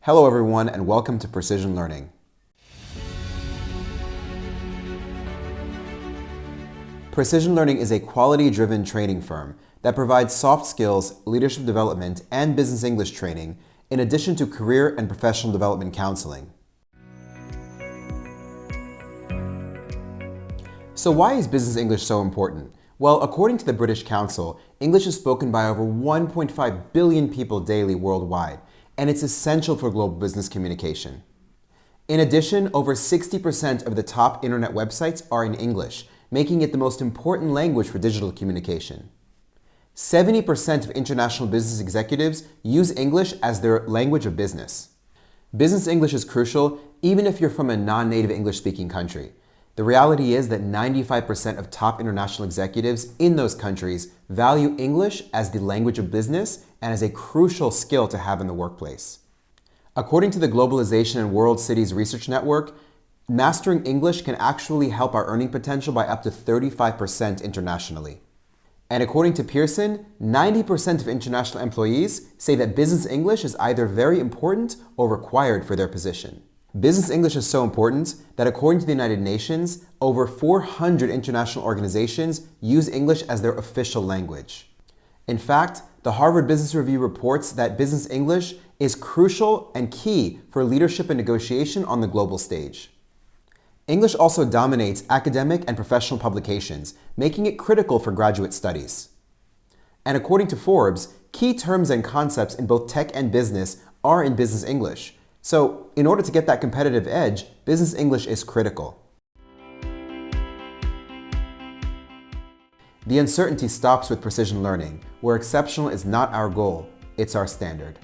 Hello everyone and welcome to Precision Learning. Precision Learning is a quality-driven training firm that provides soft skills, leadership development, and business English training in addition to career and professional development counseling. So why is business English so important? Well, according to the British Council, English is spoken by over 1.5 billion people daily worldwide, and it's essential for global business communication. In addition, over 60% of the top internet websites are in English, making it the most important language for digital communication. 70% of international business executives use English as their language of business. Business English is crucial even if you're from a non-native English-speaking country. The reality is that 95% of top international executives in those countries value English as the language of business and as a crucial skill to have in the workplace. According to the Globalization and World Cities Research Network, mastering English can actually help our earning potential by up to 35% internationally. And according to Pearson, 90% of international employees say that business English is either very important or required for their position. Business English is so important that according to the United Nations, over 400 international organizations use English as their official language. In fact, the Harvard Business Review reports that business English is crucial and key for leadership and negotiation on the global stage. English also dominates academic and professional publications, making it critical for graduate studies. And according to Forbes, key terms and concepts in both tech and business are in business English. So, in order to get that competitive edge, business English is critical. The uncertainty stops with precision learning, where exceptional is not our goal, it's our standard.